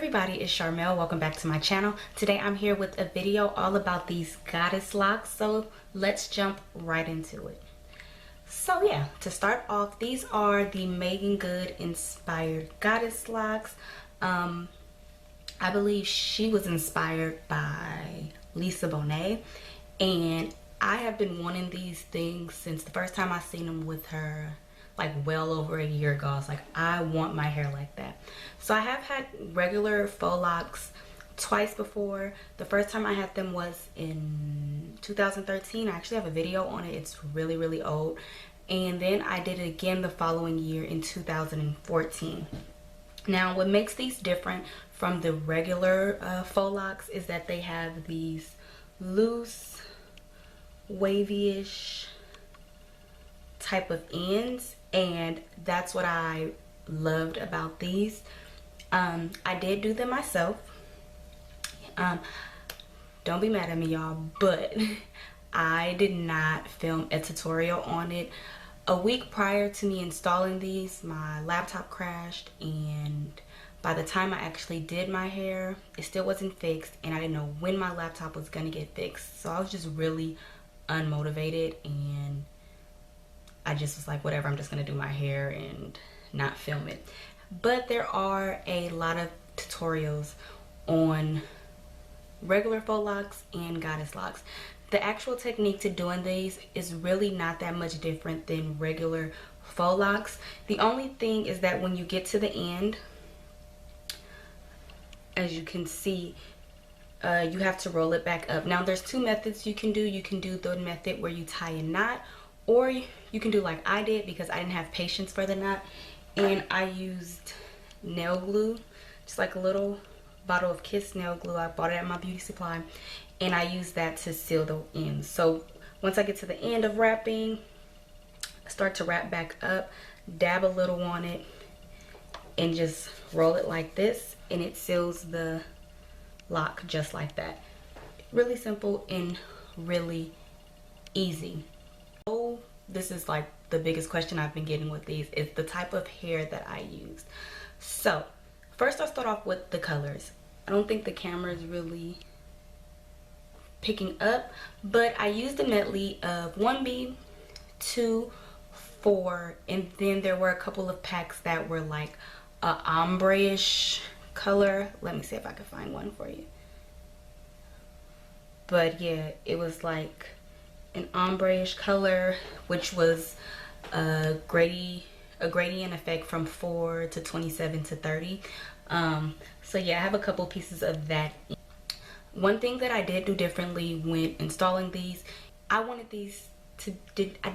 Everybody, it's Charmel. Welcome back to my channel. Today I'm here with a video all about these goddess locks, so let's jump right into it. So yeah, to start off, these are the Meagan Good inspired goddess locks. I believe she was inspired by Lisa Bonet, and I have been wanting these things since the first time I seen them with her, like well over a year ago. I was like, I want my hair like that. So I have had regular faux locks twice before. The first time I had them was in 2013. I actually have a video on it. It's really old. And then I did it again the following year in 2014. Now what makes these different from the regular faux locks is that they have these loose, wavy-ish type of ends, and that's what I loved about these. I did do them myself. Don't be mad at me, y'all, but I did not film a tutorial on it. A week prior to me installing these, my laptop crashed, and by the time I actually did my hair, it still wasn't fixed, and I didn't know when my laptop was gonna get fixed. So I was just really unmotivated, and I just was like, whatever, I'm just gonna do my hair and not film it. But there are a lot of tutorials on regular faux locks and goddess locks. The actual technique to doing these is really not that much different than regular faux locks. The only thing is that when you get to the end, as you can see, you have to roll it back up. Now there's two methods you can do. You can do the method where you tie a knot, or you can do like I did, because I didn't have patience for the knot, and I used nail glue, just like a little bottle of Kiss nail glue. I bought it at my beauty supply, and I used that to seal the ends. So once I get to the end of wrapping, I start to wrap back up, dab a little on it, and just roll it like this, and it seals the lock just like that. Really simple and really easy. Oh, this is like the biggest question I've been getting with these, is the type of hair that I used. So first I'll start off with the colors. I don't think the camera is really picking up, but I used a medley of 1B, 2, 4, and then there were a couple of packs that were like a ombre-ish color. Let me see if I can find one for you. But yeah, it was like an ombre-ish color, which was a gradient effect from 4 to 27 to 30. So yeah, I have a couple pieces of that. One thing that I did do differently when installing these, I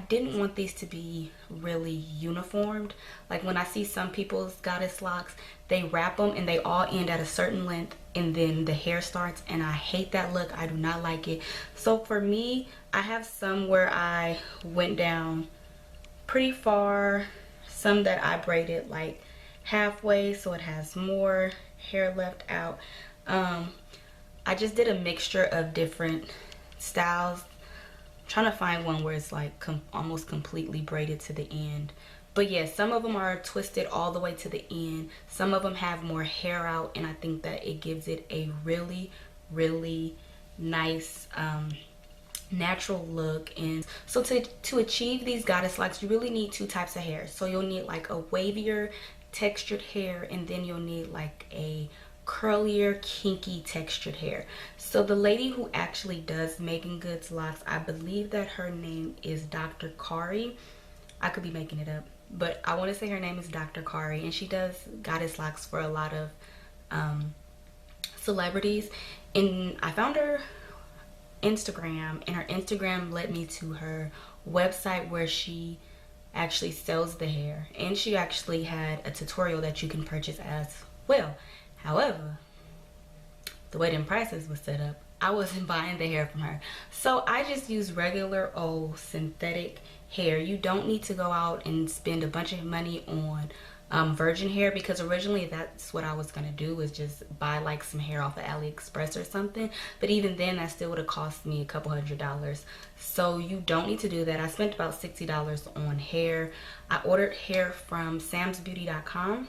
didn't want these to be really uniformed. Like when I see some people's goddess locks, they wrap them and they all end at a certain length, and then the hair starts, and I hate that look. I do not like it. So for me, I have some where I went down pretty far, some that I braided like halfway, so it has more hair left out. I just did a mixture of different styles. I'm trying to find one where it's like almost completely braided to the end. But yeah, some of them are twisted all the way to the end. Some of them have more hair out, and I think that it gives it a really nice natural look. And so to achieve these goddess locks, you really need two types of hair. So you'll need like a wavier textured hair, and then you'll need like a curlier, kinky textured hair. So the lady who actually does Meagan Good's locks, I believe that her name is Dr. Kari. I could be making it up, but I want to say her name is Dr. Kari, and she does goddess locks for a lot of celebrities. And I found her Instagram, and her Instagram led me to her website where she actually sells the hair, and she actually had a tutorial that you can purchase as well. However, the way them prices was set up, I wasn't buying the hair from her, so I just used regular old synthetic hair. You don't need to go out and spend a bunch of money on virgin hair, because originally that's what I was gonna do, is just buy like some hair off of AliExpress or something. But even then, that still would have cost me a couple $100. So you don't need to do that. I spent about $60 on hair. I ordered hair from samsbeauty.com,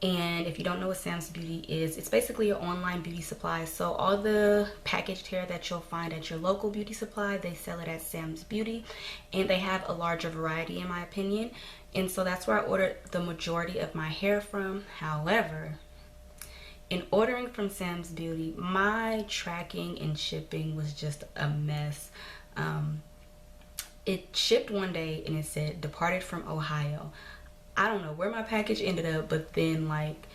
And if you don't know what Sam's Beauty is, it's basically an online beauty supply. So all the packaged hair that you'll find at your local beauty supply, they sell it at Sam's Beauty, and they have a larger variety in my opinion. And so that's where I ordered the majority of my hair from. However, in ordering from Sam's Beauty, my tracking and shipping was just a mess. It shipped one day and it said departed from Ohio. I don't know where my package ended up, but then like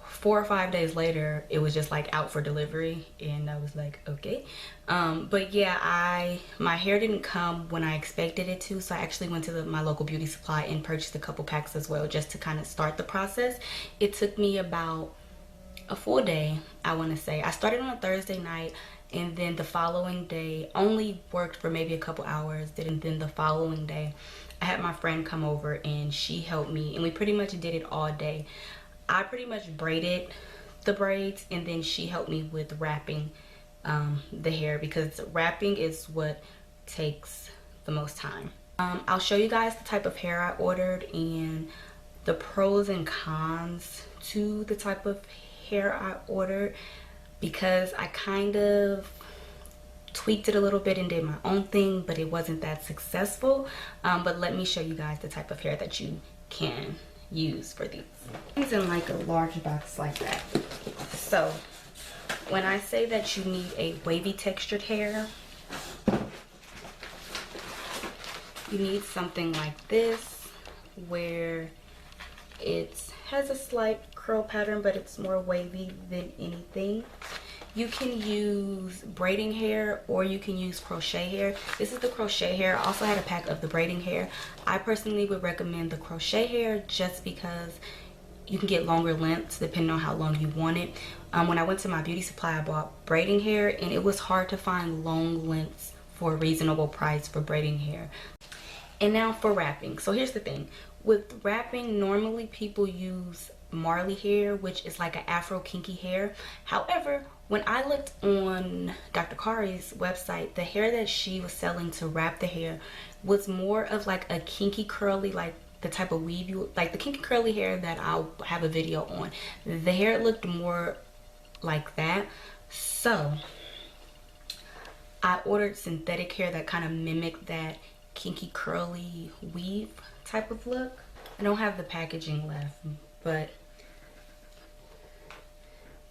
4 or 5 days later, it was just like out for delivery, and I was like, okay. But yeah, my hair didn't come when I expected it to, so I actually went to my local beauty supply and purchased a couple packs as well, just to kind of start the process. It took me about a full day, I want to say. I started on a Thursday night, and then the following day only worked for maybe a couple hours. And then the following day I had my friend come over and she helped me, and we pretty much did it all day. I pretty much braided the braids, and then she helped me with wrapping the hair, because wrapping is what takes the most time. I'll show you guys the type of hair I ordered and the pros and cons to the type of hair I ordered, because I kind of tweaked it a little bit and did my own thing, but it wasn't that successful. But let me show you guys the type of hair that you can use for these. It's in like a large box like that. So when I say that you need a wavy textured hair, you need something like this, where it has a slight curl pattern, but it's more wavy than anything. You can use braiding hair, or you can use crochet hair. This is the crochet hair. I also had a pack of the braiding hair. I personally would recommend the crochet hair just because you can get longer lengths depending on how long you want it. When I went to my beauty supply, I bought braiding hair, and it was hard to find long lengths for a reasonable price for braiding hair. And now for wrapping. So here's the thing. With wrapping, normally people use Marley hair, which is like an afro kinky hair. However, when I looked on Dr. Kari's website, the hair that she was selling to wrap the hair was more of like a kinky curly, like the type of weave you like, the kinky curly hair that I'll have a video on. The hair looked more like that, so I ordered synthetic hair that kind of mimicked that kinky curly weave type of look. I don't have the packaging left, but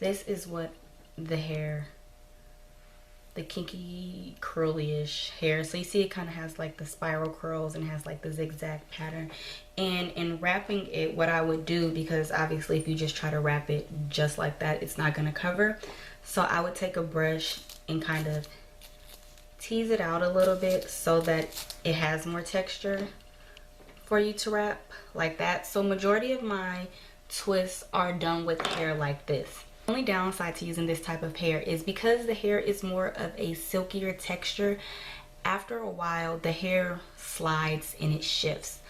this is what the hair, the kinky curly-ish hair. So you see it kind of has like the spiral curls and has like the zigzag pattern. And in wrapping it, what I would do, because obviously if you just try to wrap it just like that, it's not going to cover. So I would take a brush and kind of tease it out a little bit so that it has more texture for you to wrap like that. So majority of my twists are done with hair like this. The only downside to using this type of hair is because the hair is more of a silkier texture. After a while, the hair slides and it shifts.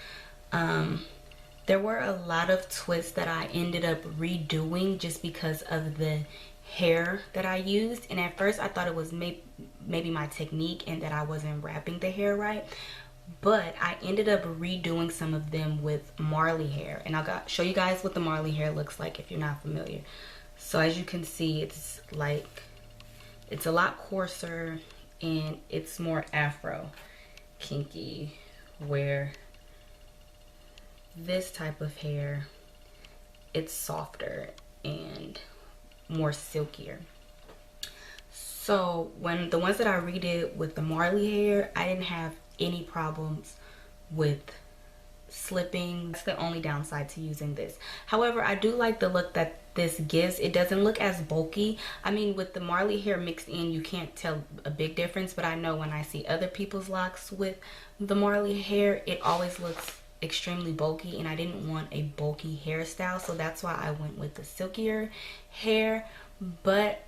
There were a lot of twists that I ended up redoing just because of the hair that I used, and at first I thought it was maybe my technique and that I wasn't wrapping the hair right, but I ended up redoing some of them with Marley hair, and I'll show you guys what the Marley hair looks like if you're not familiar. So as you can see, it's a lot coarser and it's more afro kinky, where this type of hair, it's softer and more silkier. So when the ones that I redid with the Marley hair, I didn't have any problems with slipping. That's the only downside to using this. However, I do like the look that this gives. It doesn't look as bulky. I mean, with the Marley hair mixed in, you can't tell a big difference, but I know when I see other people's locks with the Marley hair, it always looks extremely bulky, and I didn't want a bulky hairstyle, so that's why I went with the silkier hair. But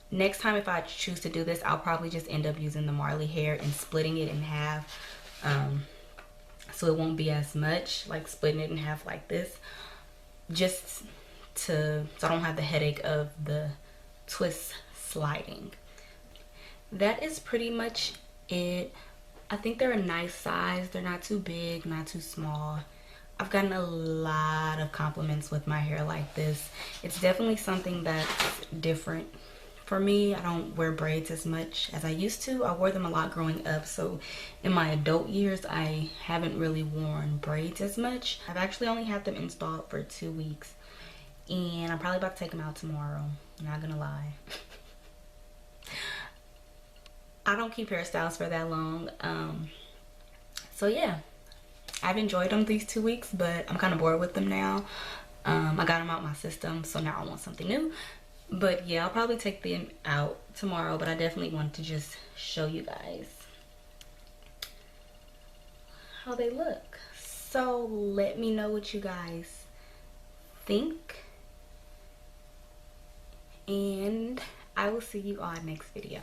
next time, if I choose to do this, I'll probably just end up using the Marley hair and splitting it in half, so it won't be as much, like splitting it in half like this, just so I don't have the headache of the twist sliding. That is pretty much it. I think they're a nice size. They're not too big, not too small. I've gotten a lot of compliments with my hair like this. It's definitely something that's different for me. I don't wear braids as much as I used to. I wore them a lot growing up, so in my adult years I haven't really worn braids as much. I've actually only had them installed for 2 weeks, and I'm probably about to take them out tomorrow. I'm not gonna lie. I don't keep hairstyles for that long. So yeah, I've enjoyed them these 2 weeks, but I'm kind of bored with them now. I got them out my system, so now I want something new. But yeah, I'll probably take them out tomorrow, but I definitely wanted to just show you guys how they look. So let me know what you guys think, and I will see you on next video.